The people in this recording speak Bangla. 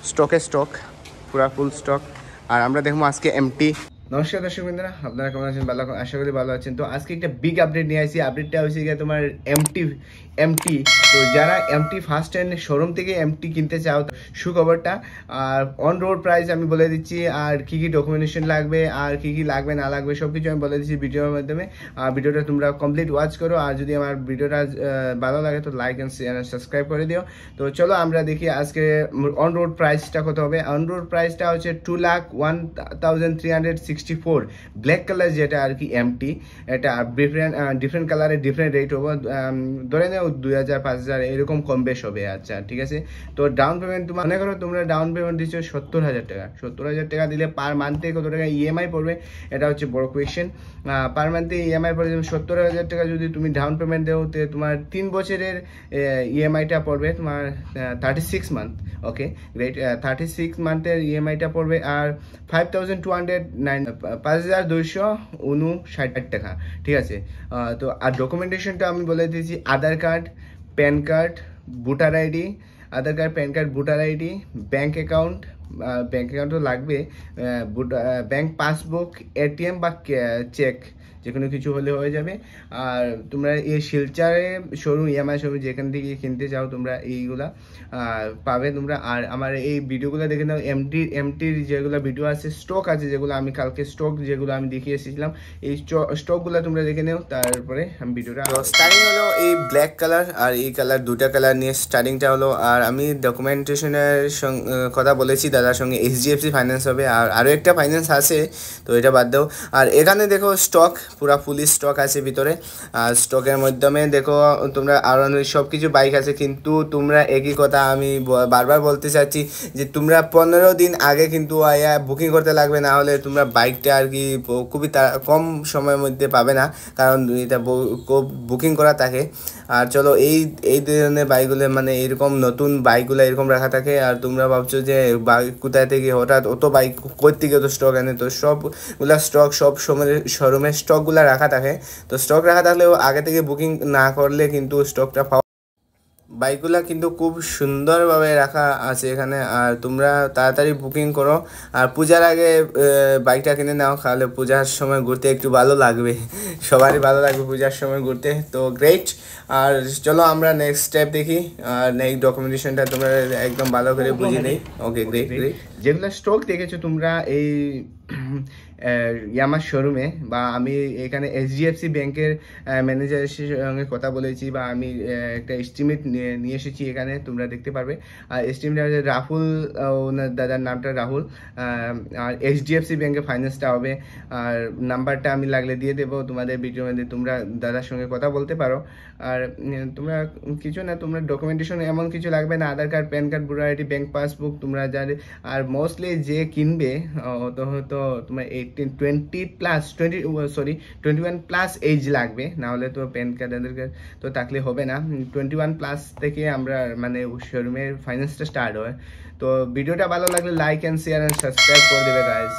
স্টক পুরা ফুল স্টক। আর আমরা দেখবো আজকে এমটি। নমস্কার দর্শক বন্ধুরা, আপনারা কেমন আছেন? ভালো, আশা করি ভালো আছেন। তো আজকে একটা বিগ আপডেট নিয়ে আসি। আপডেটটা হচ্ছে গিয়ে তোমার এমটি। তো যারা এমটি ফার্স্ট হ্যান্ড শোরুম থেকে এমটি কিনতে চাও, সুখবরটা। আর অন রোড প্রাইস আমি বলে দিচ্ছি, আর কি কি ডকুমেন্টেশন লাগবে আর কি কি লাগবে না লাগবে সব কিছু আমি বলে দিচ্ছি ভিডিওর মাধ্যমে। আর ভিডিওটা তোমরা কমপ্লিট ওয়াচ করো। আর যদি আমার ভিডিওটা ভালো লাগে তো লাইক অ্যান্ড শেয়ার সাবস্ক্রাইব করে দিও। তো চলো আমরা দেখি আজকে অন রোড প্রাইসটা কত হবে। অন রোড প্রাইসটা হচ্ছে 2,01,364 ব্ল্যাক কালার, যেটা আর কি এমটি। এটা ডিফারেন্ট কালারে ডিফারেন্ট রেট হবে। ধরে নাও 2,000 5,000 এরকম কম বেশ হবে। আচ্ছা ঠিক আছে। তো ডাউন পেমেন্ট তোমার মনে করো তোমরা ডাউন পেমেন্ট দিচ্ছ 70,000 টাকা। 70,000 টাকা দিলে পার মান্থে কত টাকা ইএমআই পড়বে, এটা হচ্ছে বড় কোয়েশ্চেন। পার মান্থে ইএমআই পড়ে যেমন 70,000 টাকা যদি তুমি ডাউন পেমেন্ট দেও, তো তোমার 3 বছরের ইএমআইটা পড়বে তোমার 36 মান্থ। Okay great. 36 মান্থের ইএমআইটা পড়বে। আর 5,259 টাকা। ঠিক আছে। তো আর ডকুমেন্টেশনটা আমি বলে দিয়েছি, Aadhaar card, PAN card, voter ID. Aadhaar card, PAN card, voter ID, bank অ্যাকাউন্টও লাগবে, ব্যাঙ্ক পাসবুক, এটিএম বা চেক, যে কোনো কিছু হলে হয়ে যাবে। আর তোমরা এই শিলচরে শোরুম, ইএমআই শোরুম যেখান থেকে কিনতে চাও তোমরা এইগুলা পাবে তোমরা। আর আমার এই ভিডিওগুলো দেখে নাও, এমটির যেগুলো ভিডিও আছে, স্টক আছে যেগুলো আমি কালকে যেগুলো আমি দেখিয়ে এসেছিলাম, এই স্টকগুলো তোমরা দেখে নাও। তারপরে আমি ভিডিওটা স্টার্টিং হলো এই ব্ল্যাক কালার আর এই কালার, দুটা কালার নিয়ে স্টার্টিংটা হলো। আর আমি ডকুমেন্টেশনের কথা বলেছি দাদার সঙ্গে, এইচডিএফসি ফাইন্যান্স হবে। আর আরও একটা ফাইন্যান্স আছে, তো এটা বাদ দাও। আর এখানে দেখো স্টক পুরা ফুলি স্টক আছে ভিতরে। আর স্টকের মাধ্যমে দেখো তোমরা আরও সব কিছু বাইক আছে। কিন্তু তোমরা একই কথা আমি বারবার বলতে চাচ্ছি যে তোমরা 15 দিন আগে কিন্তু বুকিং করতে লাগবে, না হলে তোমরা বাইকটা আর কি খুবই কম সময়ের মধ্যে পাবে না, কারণ এটা বুকিং করা থাকে। আর চলো এই ধরনের বাইকগুলো মানে এরকম নতুন বাইকগুলো এরকম রাখা থাকে। আর তোমরা ভাবছো যে বাইক কোথায় থেকে হঠাৎ অত বাইক কই থেকে তো স্টক আনে, তো সবগুলা স্টক সব সময় শোরুমের স্টকগুলো রাখা থাকে। তো স্টক রাখা থাকলেও আগে থেকে বুকিং না করলে কিন্তু স্টকটা বাইকগুলা কিন্তু খুব সুন্দরভাবে রাখা আছে এখানে। আর তোমরা তাড়াতাড়ি বুকিং করো আর পূজার আগে বাইকটা কিনে নাও, তাহলে পূজার সময় ঘুরতে একটু ভালো লাগবে, সবারই ভালো লাগবে পূজার সময় ঘুরতে। তো গ্রেট। আর চলো আমরা নেক্সট স্টেপ দেখি। আর নেক্সট ডকুমেন্টেশনটা তোমরা একদম ভালো করে বুঝে নেই। Okay great. যেগুলো স্টক দেখেছো তোমরা এই ইয়ামার শোরুমে, বা আমি এখানে এইচডিএফসি ব্যাংকের ম্যানেজারের সঙ্গে কথা বলেছি, বা আমি একটা এস্টিমেট নিয়ে এসেছি এখানে, তোমরা দেখতে পারবে। আর এস্টিমেটটা হচ্ছে রাহুল, ওনার দাদার নামটা রাহুল। আর এইচডিএফসি ব্যাংকের ফাইন্যান্সটা হবে। আর নাম্বারটা আমি লাগলে দিয়ে দেবো তোমাদের ভিডিওর মধ্যে, তোমরা দাদার সঙ্গে কথা বলতে পারো। আর তোমরা কিছু না, তোমরা ডকুমেন্টেশন এমন কিছু লাগবে না, Aadhaar card, PAN card, voter ID, bank passbook তোমরা জানে। আর মোস্টলি যে কিনবে হয়তো তোমার 21+ এজ লাগবে, না হলে তো প্যান কার্ড, আধার কার্ড তো থাকলে হবে না। 21+ থেকে আমরা মানে শোরুমের ফাইন্যান্সটা স্টার্ট হয়। তো ভিডিওটা ভালো লাগলে like and share and subscribe করে দেবে গাইস।